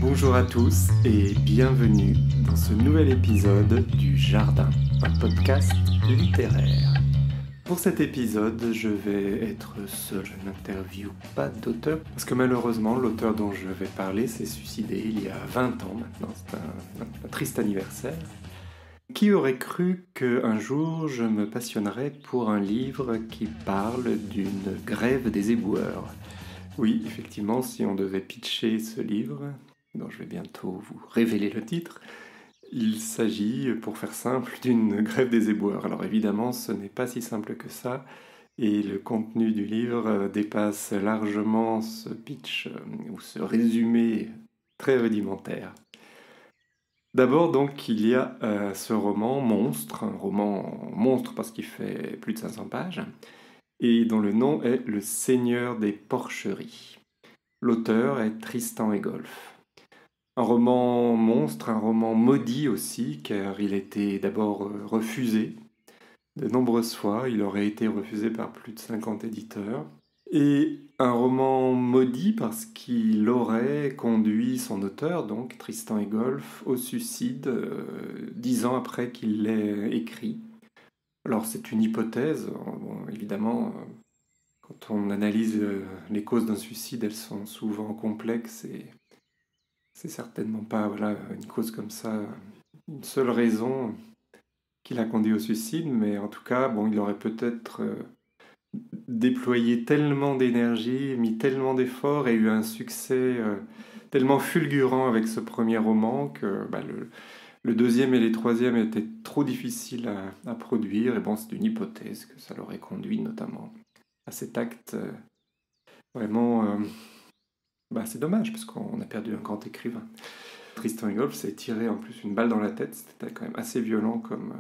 Bonjour à tous et bienvenue dans ce nouvel épisode du Jardin, un podcast littéraire. Pour cet épisode, je vais être seul, je n'interviewe pas d'auteur, parce que malheureusement, l'auteur dont je vais parler s'est suicidé il y a 20 ans maintenant, c'est un triste anniversaire. Qui aurait cru qu'un jour je me passionnerais pour un livre qui parle d'une grève des éboueurs? Oui, effectivement, si on devait pitcher ce livre, dont je vais bientôt vous révéler le titre, il s'agit, pour faire simple, d'une grève des éboueurs. Alors évidemment, ce n'est pas si simple que ça, et le contenu du livre dépasse largement ce pitch ou ce résumé très rudimentaire. D'abord, donc, il y a ce roman Monstre, un roman monstre parce qu'il fait plus de 500 pages, et dont le nom est Le Seigneur des Porcheries. L'auteur est Tristan Egolf. Un roman monstre, un roman maudit aussi, car il a été d'abord refusé de nombreuses fois. Il aurait été refusé par plus de 50 éditeurs. Et un roman maudit parce qu'il aurait conduit son auteur, donc Tristan Egolf, au suicide 10 ans après qu'il l'ait écrit. Alors c'est une hypothèse, bon, évidemment, quand on analyse les causes d'un suicide, elles sont souvent complexes et c'est certainement pas une cause comme ça, une seule raison qui l'a conduit au suicide, mais en tout cas, bon, il aurait peut-être déployé tellement d'énergie, mis tellement d'efforts et eu un succès tellement fulgurant avec ce premier roman que le deuxième et les troisièmes étaient trop difficiles à produire. Et bon, c'est une hypothèse que ça l'aurait conduit notamment à cet acte vraiment... c'est dommage parce qu'on a perdu un grand écrivain. Tristan Egolf s'est tiré en plus une balle dans la tête, c'était quand même assez violent comme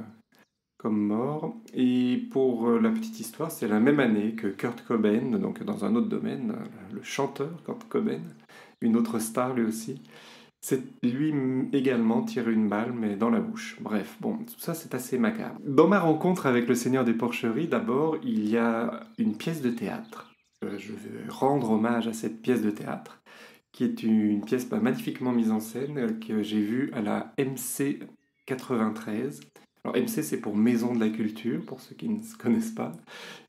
mort. Et pour la petite histoire, c'est la même année que Kurt Cobain, donc dans un autre domaine, le chanteur Kurt Cobain, une autre star lui aussi, c'est lui également tiré une balle, mais dans la bouche. Bref, bon, tout ça c'est assez macabre. Dans ma rencontre avec le Seigneur des Porcheries, d'abord, il y a une pièce de théâtre. Je veux rendre hommage à cette pièce de théâtre, qui est une pièce magnifiquement mise en scène que j'ai vue à la MC 93. Alors MC c'est pour Maison de la Culture, pour ceux qui ne se connaissent pas.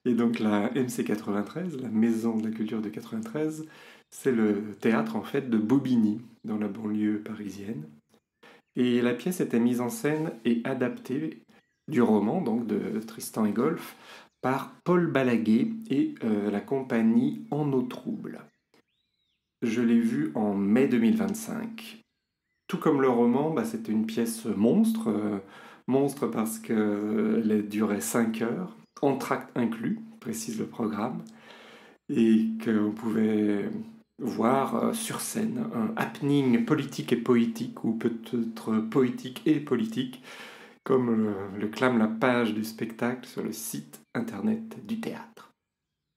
Et donc la MC 93, la Maison de la Culture de 93, c'est le théâtre en fait de Bobigny, dans la banlieue parisienne. Et la pièce était mise en scène et adaptée du roman, donc de Tristan Egolf, par Paul Balaguer et la compagnie En eau trouble. Je l'ai vue en mai 2025. Tout comme le roman, c'était une pièce monstre. Monstre parce qu'elle durait 5 heures, entr'acte inclus, précise le programme, et qu'on pouvait voir sur scène un happening politique et poétique, ou peut-être poétique et politique, comme le clame la page du spectacle sur le site internet du théâtre.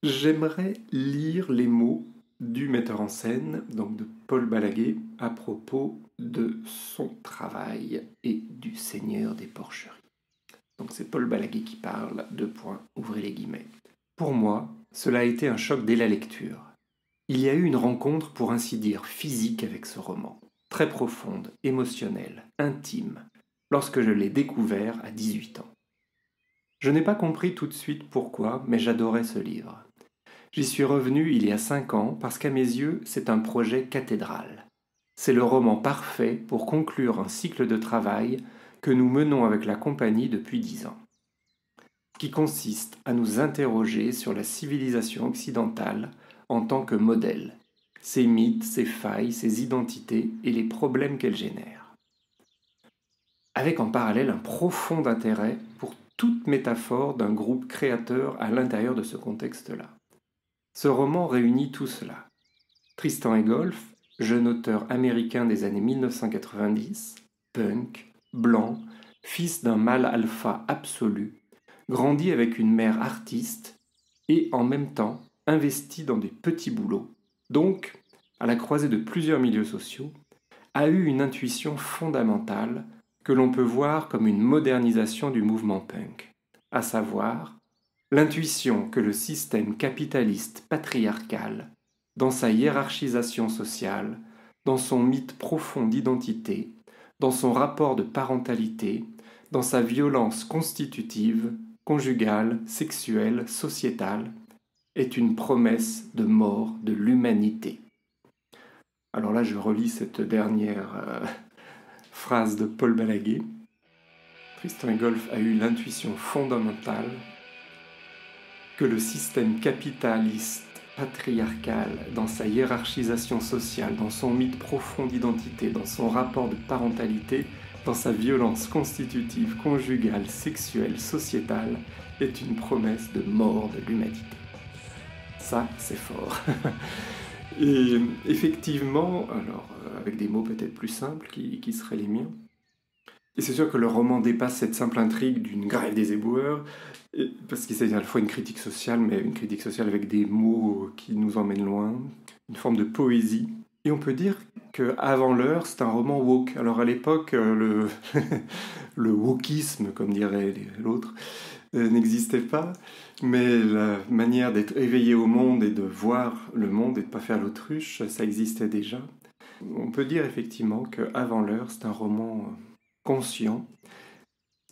J'aimerais lire les mots du metteur en scène, donc de Paul Balaguer, à propos de son travail et du Seigneur des Porcheries. Donc c'est Paul Balaguer qui parle, ouvrez les guillemets. Pour moi, cela a été un choc dès la lecture. Il y a eu une rencontre, pour ainsi dire, physique avec ce roman, très profonde, émotionnelle, intime, lorsque je l'ai découvert à 18 ans. Je n'ai pas compris tout de suite pourquoi, mais j'adorais ce livre. J'y suis revenu il y a 5 ans parce qu'à mes yeux, c'est un projet cathédral. C'est le roman parfait pour conclure un cycle de travail que nous menons avec la compagnie depuis 10 ans, qui consiste à nous interroger sur la civilisation occidentale en tant que modèle, ses mythes, ses failles, ses identités et les problèmes qu'elle génère. Avec en parallèle un profond intérêt pour toute métaphore d'un groupe créateur à l'intérieur de ce contexte-là. Ce roman réunit tout cela. Tristan Egolf, jeune auteur américain des années 1990, punk, blanc, fils d'un mâle alpha absolu, grandit avec une mère artiste et en même temps investi dans des petits boulots, donc, à la croisée de plusieurs milieux sociaux, a eu une intuition fondamentale que l'on peut voir comme une modernisation du mouvement punk, à savoir l'intuition que le système capitaliste patriarcal, dans sa hiérarchisation sociale, dans son mythe profond d'identité, dans son rapport de parentalité, dans sa violence constitutive, conjugale, sexuelle, sociétale, est une promesse de mort de l'humanité. Alors là, je relis cette dernière phrase de Paul Balaguer. Tristan Egolf a eu l'intuition fondamentale que le système capitaliste patriarcal, dans sa hiérarchisation sociale, dans son mythe profond d'identité, dans son rapport de parentalité, dans sa violence constitutive, conjugale, sexuelle, sociétale, est une promesse de mort de l'humanité. Ça, c'est fort. Et effectivement, alors avec des mots peut-être plus simples qui seraient les miens, et c'est sûr que le roman dépasse cette simple intrigue d'une grève des éboueurs, parce qu'il s'agit à la fois une critique sociale, mais une critique sociale avec des mots qui nous emmènent loin, une forme de poésie. Et on peut dire qu'avant l'heure, c'est un roman woke. Alors à l'époque, le wokisme, comme dirait l'autre, n'existait pas, mais la manière d'être éveillé au monde et de voir le monde et de ne pas faire l'autruche, ça existait déjà. On peut dire effectivement qu'avant l'heure, c'est un roman conscient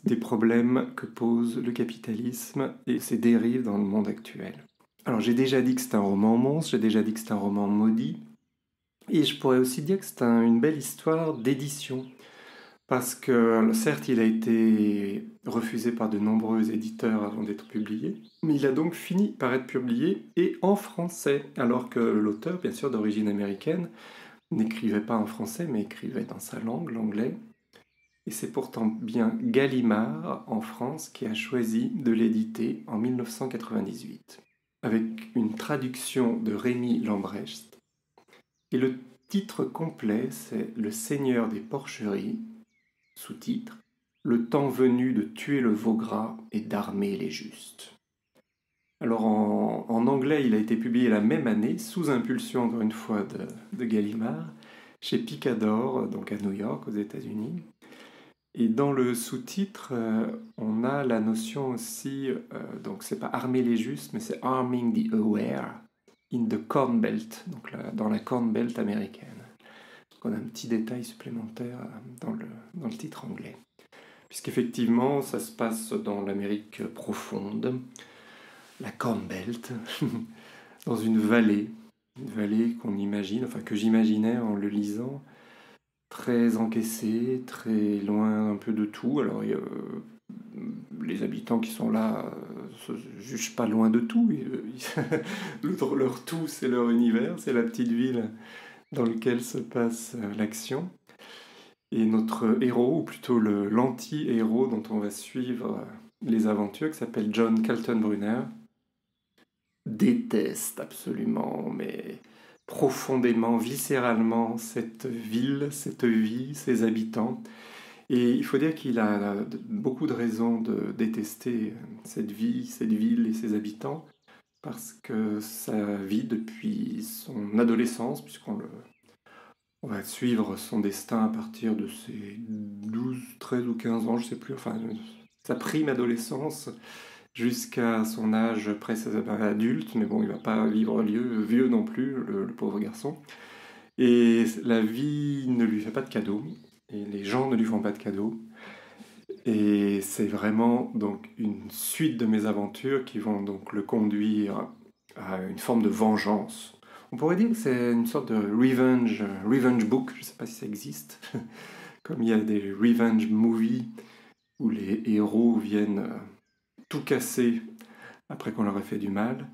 des problèmes que pose le capitalisme et ses dérives dans le monde actuel. Alors j'ai déjà dit que c'est un roman monstre, j'ai déjà dit que c'est un roman maudit, et je pourrais aussi dire que c'est une belle histoire d'édition, parce que certes il a été refusé par de nombreux éditeurs avant d'être publié, mais il a donc fini par être publié et en français, alors que l'auteur, bien sûr d'origine américaine, n'écrivait pas en français mais écrivait dans sa langue, l'anglais. Et c'est pourtant bien Gallimard, en France, qui a choisi de l'éditer en 1998, avec une traduction de Rémy Lambrecht. Et le titre complet, c'est « Le Seigneur des porcheries », sous-titre « Le temps venu de tuer le veau gras et d'armer les justes ». Alors en anglais, il a été publié la même année, sous impulsion encore une fois de Gallimard, chez Picador, donc à New York, aux États-Unis. Et dans le sous-titre, on a la notion aussi, donc c'est pas armer les justes, mais c'est arming the aware in the Corn Belt, donc dans la Corn Belt américaine. Donc on a un petit détail supplémentaire dans le titre anglais. Puisqu'effectivement, ça se passe dans l'Amérique profonde, la Corn Belt, dans une vallée qu'on imagine, enfin que j'imaginais en le lisant, très encaissé, très loin un peu de tout. Alors les habitants qui sont là se jugent pas loin de tout. Leur tout, c'est leur univers, c'est la petite ville dans laquelle se passe l'action. Et notre héros, ou plutôt l'anti-héros dont on va suivre les aventures, qui s'appelle John Kaltenbrunner, déteste absolument, mais profondément, viscéralement, cette ville, cette vie, ses habitants. Et il faut dire qu'il a beaucoup de raisons de détester cette vie, cette ville et ses habitants, parce que sa vie depuis son adolescence, puisqu'on va suivre son destin à partir de ses 12, 13 ou 15 ans, je ne sais plus, enfin sa prime adolescence, jusqu'à son âge presque adulte, mais bon, il ne va pas vivre vieux non plus, le pauvre garçon. Et la vie ne lui fait pas de cadeaux, et les gens ne lui font pas de cadeaux. Et c'est vraiment donc une suite de mésaventures qui vont donc le conduire à une forme de vengeance. On pourrait dire que c'est une sorte de revenge book, je ne sais pas si ça existe, comme il y a des revenge movies où les héros viennent tout casser après qu'on leur ait fait du mal.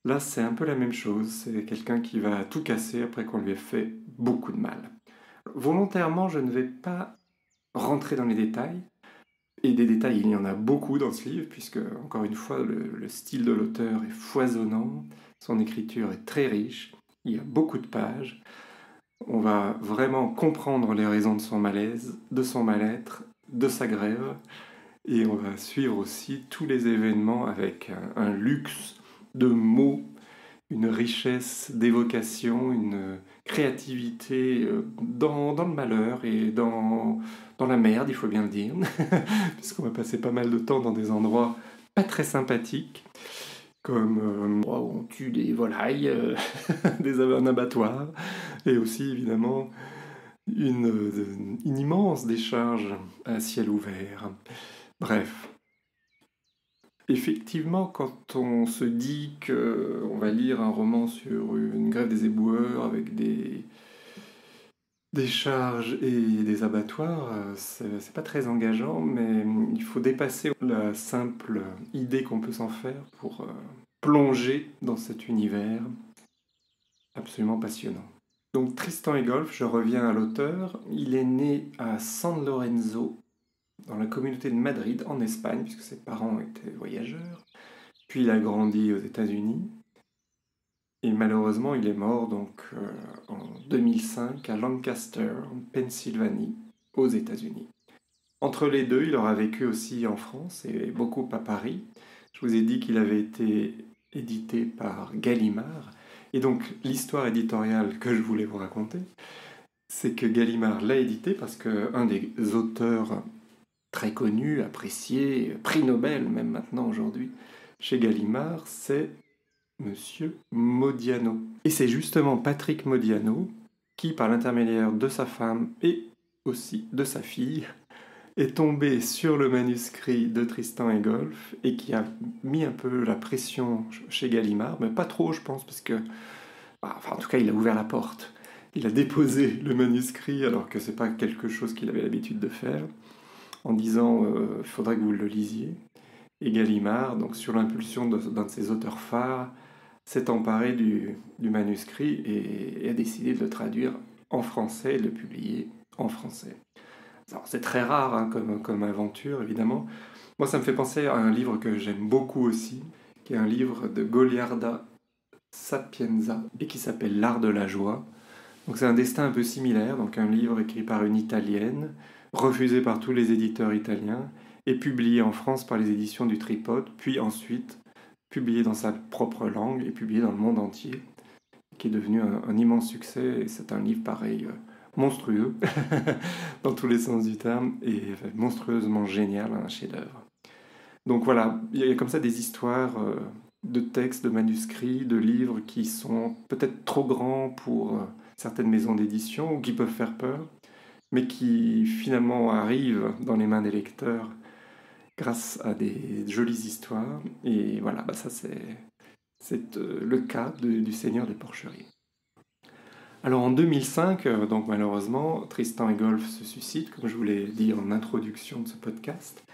Là, c'est un peu la même chose. C'est quelqu'un qui va tout casser après qu'on lui ait fait beaucoup de mal. Volontairement, je ne vais pas rentrer dans les détails. Et des détails, il y en a beaucoup dans ce livre, puisque, encore une fois, le style de l'auteur est foisonnant. Son écriture est très riche. Il y a beaucoup de pages. On va vraiment comprendre les raisons de son malaise, de son mal-être, de sa grève. Et on va suivre aussi tous les événements avec un luxe de mots, une richesse d'évocation, une créativité dans le malheur et dans la merde, il faut bien le dire, puisqu'on va passer pas mal de temps dans des endroits pas très sympathiques. comme on tue des volailles, un abattoir, et aussi évidemment une immense décharge à ciel ouvert. Bref, effectivement, quand on se dit qu'on va lire un roman sur une grève des éboueurs avec des charges et des abattoirs, c'est pas très engageant, mais il faut dépasser la simple idée qu'on peut s'en faire pour plonger dans cet univers absolument passionnant. Donc Tristan et Golf, je reviens à l'auteur, il est né à San Lorenzo, dans la communauté de Madrid, en Espagne, puisque ses parents étaient voyageurs. Puis il a grandi aux États-Unis. Et malheureusement, il est mort donc en 2005 à Lancaster, en Pennsylvanie, aux États-Unis. Entre les deux, il aura vécu aussi en France et beaucoup à Paris. Je vous ai dit qu'il avait été édité par Gallimard. Et donc, l'histoire éditoriale que je voulais vous raconter, c'est que Gallimard l'a édité parce qu'un des auteurs très connus, appréciés, prix Nobel même maintenant aujourd'hui, chez Gallimard, c'est Monsieur Modiano. Et c'est justement Patrick Modiano qui, par l'intermédiaire de sa femme et aussi de sa fille, est tombé sur le manuscrit de Tristan et Golf et qui a mis un peu la pression chez Gallimard, mais pas trop, je pense, parce que, en tout cas, il a ouvert la porte. Il a déposé le manuscrit alors que c'est pas quelque chose qu'il avait l'habitude de faire, en disant il faudrait que vous le lisiez. Et Gallimard, donc sur l'impulsion d'un de ses auteurs phares, s'est emparé du manuscrit et a décidé de le traduire en français et de le publier en français. Alors, c'est très rare hein, comme aventure, évidemment. Moi, ça me fait penser à un livre que j'aime beaucoup aussi, qui est un livre de Goliarda Sapienza et qui s'appelle L'art de la joie. Donc c'est un destin un peu similaire, donc un livre écrit par une Italienne, refusé par tous les éditeurs italiens, et publié en France par les éditions du Tripode, puis ensuite publié dans sa propre langue et publié dans le monde entier, qui est devenu un immense succès. Et c'est un livre pareil, monstrueux, dans tous les sens du terme, et monstrueusement génial, un chef-d'œuvre. Donc voilà, il y a comme ça des histoires de textes, de manuscrits, de livres qui sont peut-être trop grands pour certaines maisons d'édition ou qui peuvent faire peur, mais qui finalement arrivent dans les mains des lecteurs grâce à des jolies histoires. Et voilà, ça c'est le cas du Seigneur des Porcheries. Alors en 2005, donc malheureusement, Tristan et Golf se suicident, comme je vous l'ai dit en introduction de ce podcast.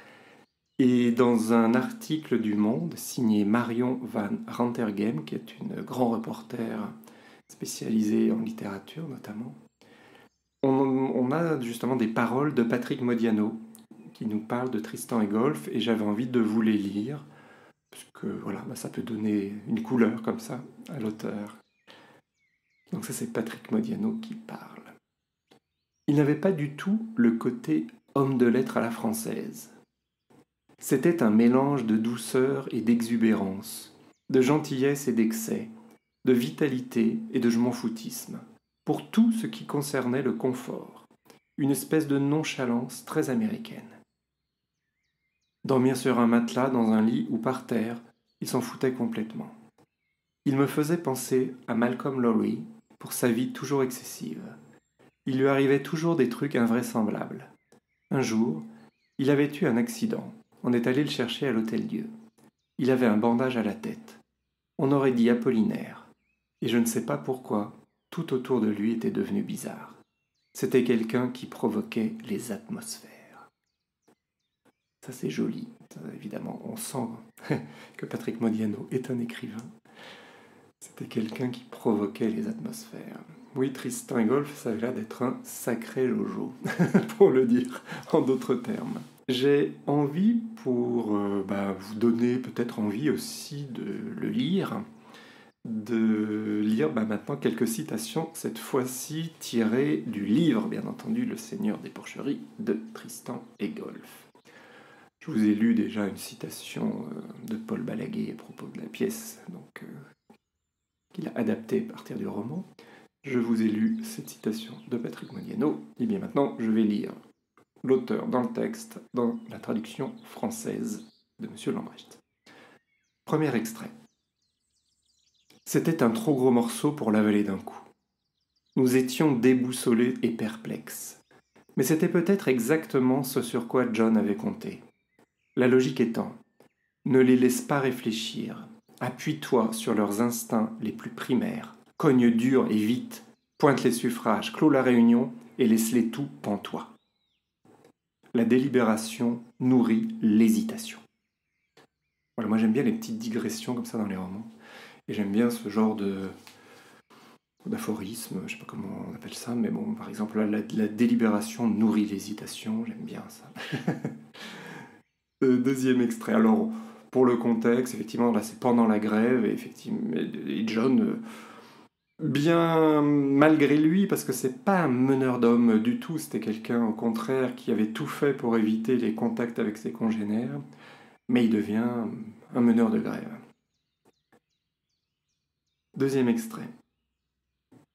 Et dans un article du Monde signé Marion van Rantergem, qui est une grande reporter spécialisée en littérature notamment, on a justement des paroles de Patrick Modiano qui nous parle de Tristan et Golf, et j'avais envie de vous les lire, parce que voilà, ça peut donner une couleur comme ça à l'auteur. Donc ça c'est Patrick Modiano qui parle. Il n'avait pas du tout le côté homme de lettres à la française. C'était un mélange de douceur et d'exubérance, de gentillesse et d'excès, de vitalité et de je m'en foutisme, pour tout ce qui concernait le confort, une espèce de nonchalance très américaine. Dormir sur un matelas, dans un lit ou par terre, il s'en foutait complètement. Il me faisait penser à Malcolm Lowry pour sa vie toujours excessive. Il lui arrivait toujours des trucs invraisemblables. Un jour, il avait eu un accident. On est allé le chercher à l'Hôtel-Dieu. Il avait un bandage à la tête. On aurait dit Apollinaire. Et je ne sais pas pourquoi, tout autour de lui était devenu bizarre. C'était quelqu'un qui provoquait les atmosphères. Ça c'est joli. Ça, évidemment, on sent que Patrick Modiano est un écrivain. C'était quelqu'un qui provoquait les atmosphères. Oui, Tristan et Golf, ça avait l'air d'être un sacré Jojo, pour le dire en d'autres termes. J'ai envie, pour vous donner peut-être envie aussi de le lire, de lire maintenant quelques citations, cette fois-ci tirées du livre, bien entendu, Le Seigneur des Porcheries, de Tristan et Golf. Je vous ai lu déjà une citation de Paul Balaguer à propos de la pièce, qu'il a adaptée à partir du roman. Je vous ai lu cette citation de Patrick Modiano. Et bien maintenant, je vais lire l'auteur dans le texte, dans la traduction française de M. Lambrecht. Premier extrait. C'était un trop gros morceau pour l'avaler d'un coup. Nous étions déboussolés et perplexes. Mais c'était peut-être exactement ce sur quoi John avait compté. La logique étant, ne les laisse pas réfléchir. Appuie-toi sur leurs instincts les plus primaires. Cogne dur et vite. Pointe les suffrages, clôt la réunion et laisse-les tout pantois. La délibération nourrit l'hésitation. Voilà, moi j'aime bien les petites digressions comme ça dans les romans. Et j'aime bien ce genre d'aphorisme, je sais pas comment on appelle ça, mais bon, par exemple, la délibération nourrit l'hésitation, j'aime bien ça. Deuxième extrait. Alors, pour le contexte, effectivement, là c'est pendant la grève, et effectivement, et John, bien malgré lui, parce que c'est pas un meneur d'hommes du tout, c'était quelqu'un au contraire qui avait tout fait pour éviter les contacts avec ses congénères, mais il devient un meneur de grève. Deuxième extrait.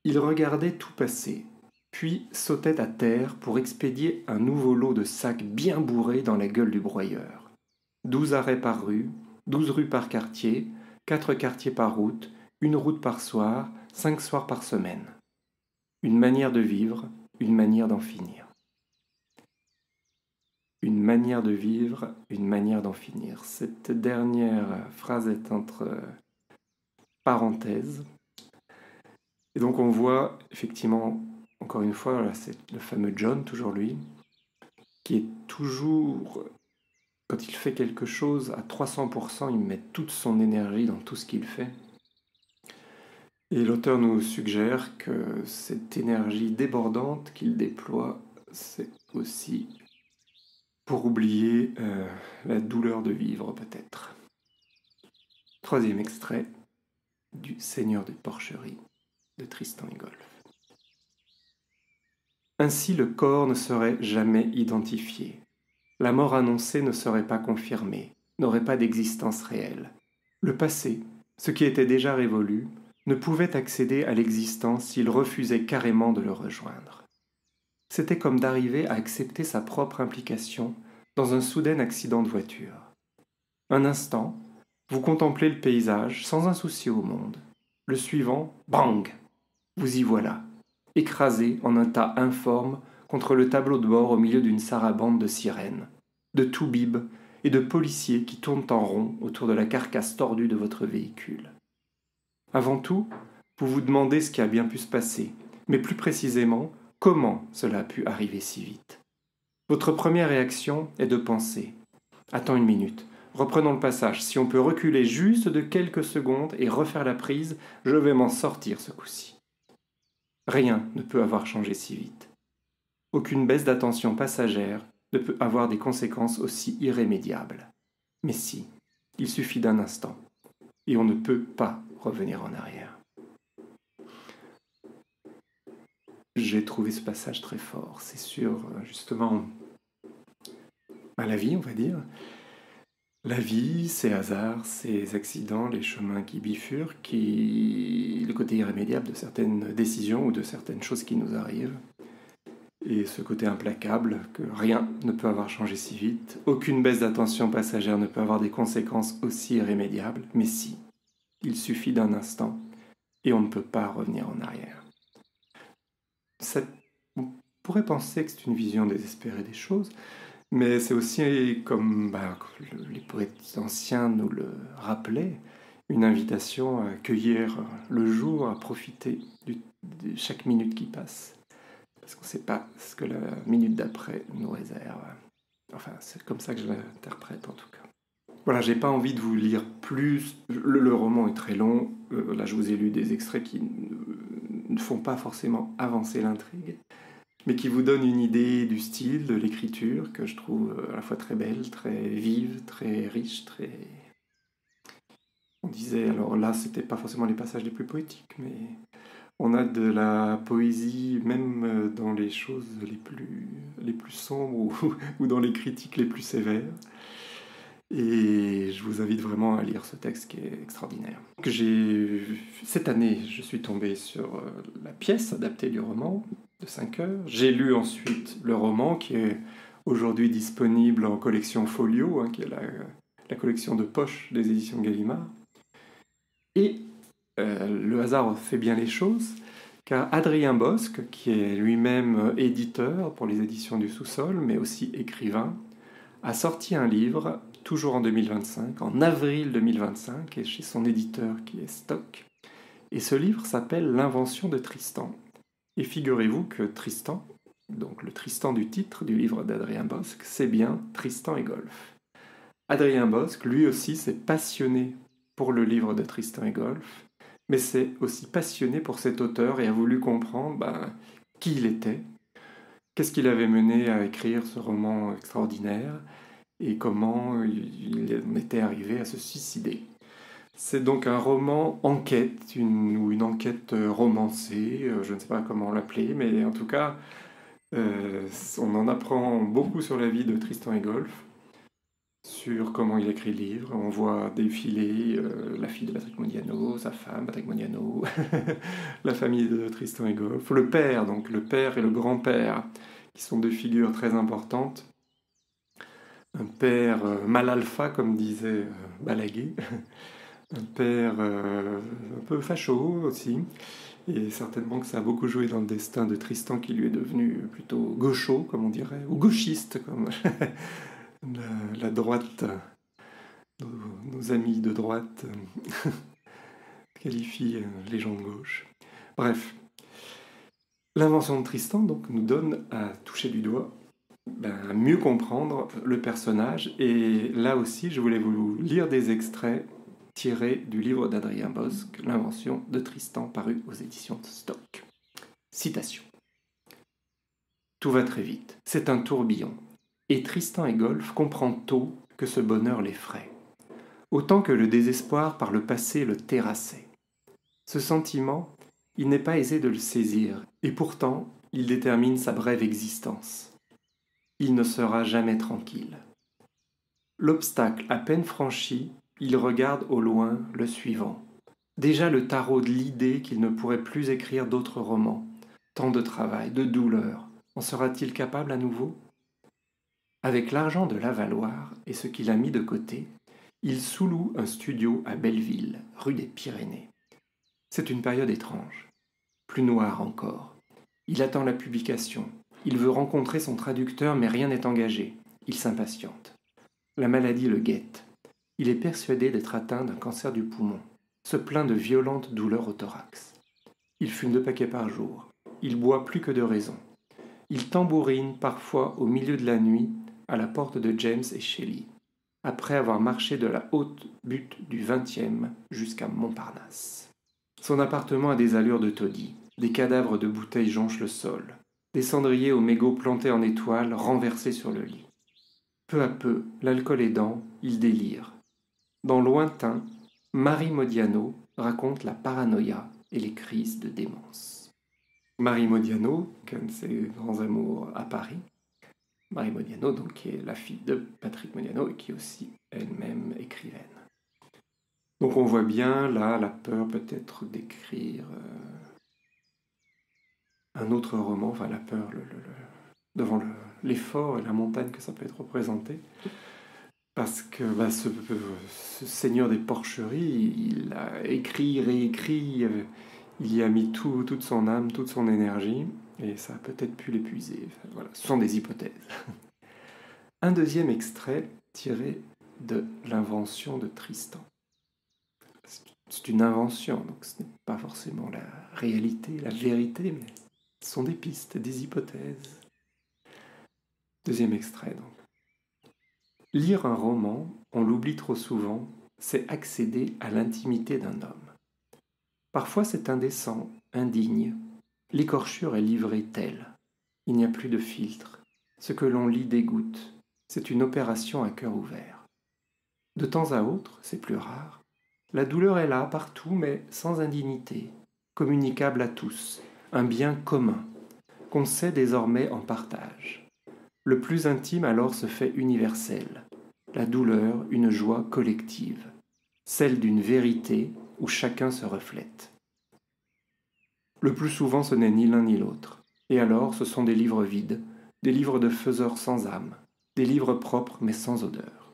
Il regardait tout passer, puis sautait à terre pour expédier un nouveau lot de sacs bien bourrés dans la gueule du broyeur. 12 arrêts par rue, 12 rues par quartier, 4 quartiers par route, 1 route par soir, 5 soirs par semaine. Une manière de vivre, une manière d'en finir. Une manière de vivre, une manière d'en finir. Cette dernière phrase est entre parenthèses. Et donc on voit effectivement, encore une fois, là, c'est le fameux John, toujours lui, qui est toujours, quand il fait quelque chose à 300%, il met toute son énergie dans tout ce qu'il fait. Et l'auteur nous suggère que cette énergie débordante qu'il déploie, c'est aussi pour oublier la douleur de vivre peut-être. Troisième extrait du Seigneur des Porcheries de Tristan Isolde. Ainsi le corps ne serait jamais identifié. La mort annoncée ne serait pas confirmée, n'aurait pas d'existence réelle. Le passé, ce qui était déjà révolu, ne pouvait accéder à l'existence s'il refusait carrément de le rejoindre. C'était comme d'arriver à accepter sa propre implication dans un soudain accident de voiture. Un instant, vous contemplez le paysage sans un souci au monde. Le suivant, bang! Vous y voilà, écrasé en un tas informe contre le tableau de bord au milieu d'une sarabande de sirènes, de toubibs et de policiers qui tournent en rond autour de la carcasse tordue de votre véhicule. Avant tout, vous vous demandez ce qui a bien pu se passer, mais plus précisément, comment cela a pu arriver si vite. Votre première réaction est de penser « Attends une minute, reprenons le passage, si on peut reculer juste de quelques secondes et refaire la prise, je vais m'en sortir ce coup-ci. » Rien ne peut avoir changé si vite. Aucune baisse d'attention passagère ne peut avoir des conséquences aussi irrémédiables. Mais si, il suffit d'un instant, et on ne peut pas revenir en arrière. J'ai trouvé ce passage très fort. C'est sur, justement, la vie, on va dire. La vie, ces hasards, ces accidents, les chemins qui bifurquent, le côté irrémédiable de certaines décisions ou de certaines choses qui nous arrivent. Et ce côté implacable, que rien ne peut avoir changé si vite, aucune baisse d'attention passagère ne peut avoir des conséquences aussi irrémédiables, mais si, il suffit d'un instant, et on ne peut pas revenir en arrière. On pourrait penser que c'est une vision désespérée des choses, mais c'est aussi, comme les poètes anciens nous le rappelaient, une invitation à accueillir le jour, à profiter de chaque minute qui passe. Parce qu'on ne sait pas ce que la minute d'après nous réserve. Enfin, c'est comme ça que je l'interprète en tout cas. Voilà, j'ai pas envie de vous lire plus. Le roman est très long. Là, je vous ai lu des extraits qui ne font pas forcément avancer l'intrigue, mais qui vous donnent une idée du style, de l'écriture, que je trouve à la fois très belle, très vive, très riche, très... On disait, alors là, c'était pas forcément les passages les plus poétiques, mais on a de la poésie même dans les choses les plus sombres ou dans les critiques les plus sévères. Et je vous invite vraiment à lire ce texte qui est extraordinaire. Cette année, je suis tombé sur la pièce adaptée du roman de 5 heures. J'ai lu ensuite le roman qui est aujourd'hui disponible en collection Folio, qui est la collection de poche des éditions Gallimard. Et le hasard fait bien les choses, car Adrien Bosc, qui est lui-même éditeur pour les éditions du Sous-Sol, mais aussi écrivain, a sorti un livre, toujours en 2025, en avril 2025, et chez son éditeur qui est Stock. Et ce livre s'appelle L'invention de Tristan. Et figurez-vous que Tristan, donc le Tristan du titre du livre d'Adrien Bosc, c'est bien Tristan et Golf. Adrien Bosc, lui aussi, s'est passionné pour le livre de Tristan et Golf, mais s'est aussi passionné pour cet auteur et a voulu comprendre qui il était, qu'est-ce qui l'avait mené à écrire ce roman extraordinaire et comment il était arrivé à se suicider. C'est donc un roman enquête, ou une enquête romancée, je ne sais pas comment l'appeler, mais en tout cas, on en apprend beaucoup sur la vie de Tristan et Golf, sur comment il écrit le livre. On voit défiler la fille de Patrick Modiano, sa femme, Patrick Modiano, la famille de Tristan et Golf, le père, donc le père et le grand-père, qui sont deux figures très importantes. Un père mal alpha, comme disait Balaguer, un père un peu facho aussi, et certainement que ça a beaucoup joué dans le destin de Tristan, qui lui est devenu plutôt gaucho, comme on dirait, ou gauchiste, comme la droite, nos amis de droite qualifient les gens de gauche. Bref, l'invention de Tristan donc, nous donne à toucher du doigt, à mieux comprendre le personnage, et là aussi je voulais vous lire des extraits tirés du livre d'Adrien Bosc, L'invention de Tristan, paru aux éditions Stock. Citation. Tout va très vite, c'est un tourbillon, et Tristan et Golf comprend tôt que ce bonheur l'effraie, autant que le désespoir par le passé le terrassait. Ce sentiment, il n'est pas aisé de le saisir, et pourtant il détermine sa brève existence. Il ne sera jamais tranquille. L'obstacle à peine franchi, il regarde au loin le suivant. Déjà le tarot de l'idée qu'il ne pourrait plus écrire d'autres romans. Tant de travail, de douleur, en sera-t-il capable à nouveau ? Avec l'argent de l'avaloir et ce qu'il a mis de côté, il sous-loue un studio à Belleville, rue des Pyrénées. C'est une période étrange, plus noire encore. Il attend la publication. Il veut rencontrer son traducteur, mais rien n'est engagé. Il s'impatiente. La maladie le guette. Il est persuadé d'être atteint d'un cancer du poumon, se plaint de violentes douleurs au thorax. Il fume 2 paquets par jour. Il boit plus que de raison. Il tambourine parfois au milieu de la nuit à la porte de James et Shelley, après avoir marché de la haute butte du 20e jusqu'à Montparnasse. Son appartement a des allures de taudis. Des cadavres de bouteilles jonchent le sol. Des cendriers aux mégots plantés en étoiles renversés sur le lit. Peu à peu, l'alcool aidant, il délire. Dans Lointain, Marie Modiano raconte la paranoïa et les crises de démence. Marie Modiano, qu'un de ses grands amours à Paris, Marie Modiano, donc, qui est la fille de Patrick Modiano et qui est aussi elle-même écrivaine. Donc on voit bien là la peur peut-être d'écrire un autre roman, enfin la peur devant l'effort et la montagne que ça peut être représenté. Parce que ce seigneur des porcheries, il a écrit, réécrit, il y a mis toute son âme, toute son énergie, et ça a peut-être pu l'épuiser. Enfin, voilà, ce sont des hypothèses. Un deuxième extrait tiré de l'invention de Tristan. C'est une invention, donc ce n'est pas forcément la réalité, la vérité, mais ce sont des pistes, des hypothèses. Deuxième extrait, donc. Lire un roman, on l'oublie trop souvent, c'est accéder à l'intimité d'un homme. Parfois c'est indécent, indigne. L'écorchure est livrée telle. Il n'y a plus de filtre. Ce que l'on lit dégoûte. C'est une opération à cœur ouvert. De temps à autre, c'est plus rare, la douleur est là, partout, mais sans indignité, communicable à tous, un bien commun, qu'on sait désormais en partage. Le plus intime alors se fait universel, la douleur une joie collective, celle d'une vérité où chacun se reflète. Le plus souvent ce n'est ni l'un ni l'autre, et alors ce sont des livres vides, des livres de faiseurs sans âme, des livres propres mais sans odeur.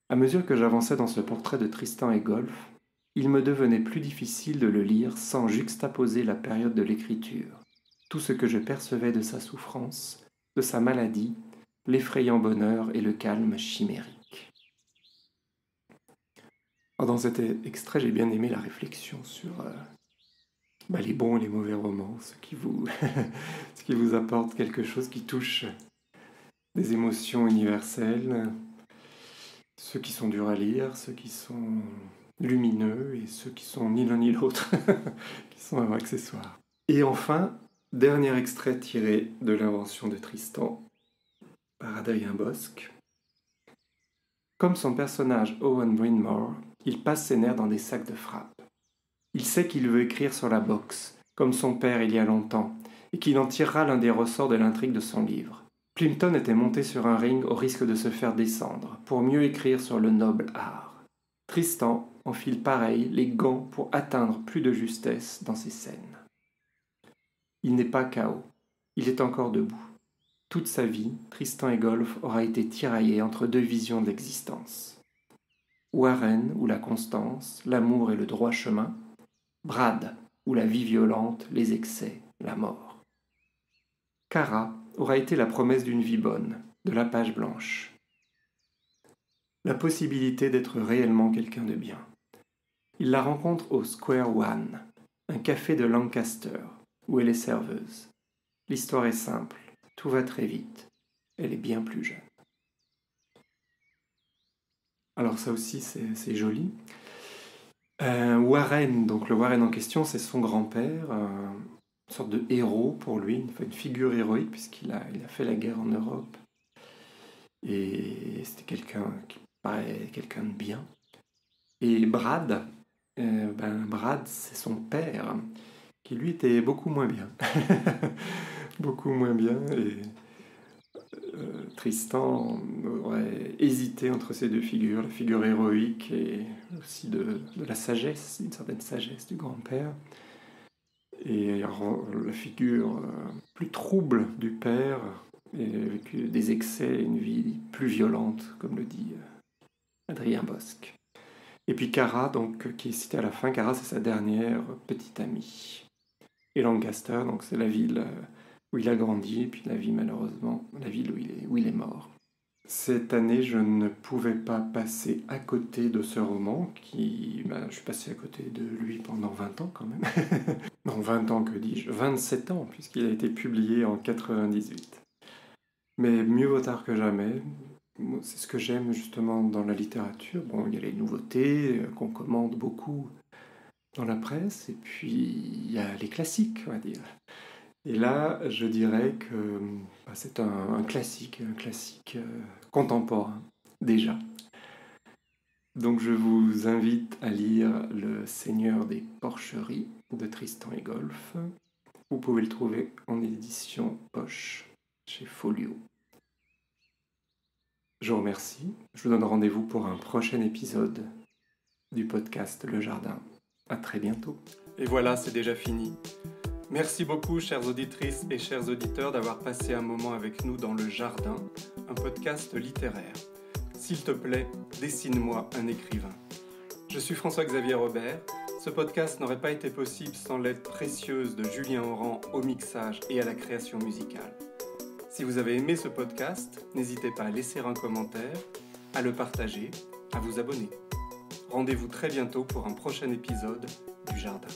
À mesure que j'avançais dans ce portrait de Tristan et Golf, il me devenait plus difficile de le lire sans juxtaposer la période de l'écriture, tout ce que je percevais de sa souffrance, de sa maladie, l'effrayant bonheur et le calme chimérique. Dans cet extrait, j'ai bien aimé la réflexion sur les bons et les mauvais romans, ce qui vous apporte quelque chose qui touche des émotions universelles, ceux qui sont durs à lire, ceux qui sont lumineux et ceux qui sont ni l'un ni l'autre, qui sont accessoires. Et enfin, dernier extrait tiré de l'invention de Tristan par Adrien Bosc. Comme son personnage Owen Brynmore, il passe ses nerfs dans des sacs de frappe. Il sait qu'il veut écrire sur la boxe, comme son père il y a longtemps, et qu'il en tirera l'un des ressorts de l'intrigue de son livre. Plimpton était monté sur un ring au risque de se faire descendre, pour mieux écrire sur le noble art. Tristan enfile pareil les gants pour atteindre plus de justesse dans ses scènes. Il n'est pas KO, il est encore debout. Toute sa vie, Tristan Egolf aura été tiraillé entre deux visions de l'existence. Warren, ou la constance, l'amour et le droit chemin. Brad, ou la vie violente, les excès, la mort. Kara aura été la promesse d'une vie bonne, de la page blanche. La possibilité d'être réellement quelqu'un de bien. Il la rencontre au Square One, un café de Lancaster, où elle est serveuse. L'histoire est simple, tout va très vite. Elle est bien plus jeune. Alors ça aussi, c'est joli. Warren, donc le Warren en question, c'est son grand-père, une sorte de héros pour lui, une figure héroïque, puisqu'il a fait la guerre en Europe. Et c'était quelqu'un qui paraît quelqu'un de bien. Et Brad, c'est son père, qui lui était beaucoup moins bien. Beaucoup moins bien, et Tristan aurait hésité entre ces deux figures, la figure héroïque et aussi de la sagesse, une certaine sagesse du grand-père, et la figure plus trouble du père, et avec des excès, une vie plus violente, comme le dit Adrien Bosc. Et puis Kara, donc, qui est citée à la fin. Kara, c'est sa dernière petite amie. Et Lancaster, donc, c'est la ville où il a grandi, et puis la vie, malheureusement, la ville où il est mort. Cette année, je ne pouvais pas passer à côté de ce roman, je suis passé à côté de lui pendant 20 ans quand même. Non, 20 ans, que dis-je, 27 ans, puisqu'il a été publié en 98. Mais mieux vaut tard que jamais. C'est ce que j'aime justement dans la littérature. Bon, il y a les nouveautés qu'on commande beaucoup dans la presse, et puis il y a les classiques, on va dire. Et là, je dirais que c'est un classique contemporain, déjà. Donc je vous invite à lire Le Seigneur des Porcheries de Tristan Egolf. Vous pouvez le trouver en édition poche chez Folio. Je vous remercie. Je vous donne rendez-vous pour un prochain épisode du podcast Le Jardin. À très bientôt. Et voilà, c'est déjà fini. Merci beaucoup, chères auditrices et chers auditeurs, d'avoir passé un moment avec nous dans Le Jardin, un podcast littéraire. S'il te plaît, dessine-moi un écrivain. Je suis François-Xavier Robert. Ce podcast n'aurait pas été possible sans l'aide précieuse de Julien Oran au mixage et à la création musicale. Si vous avez aimé ce podcast, n'hésitez pas à laisser un commentaire, à le partager, à vous abonner. Rendez-vous très bientôt pour un prochain épisode du Jardin.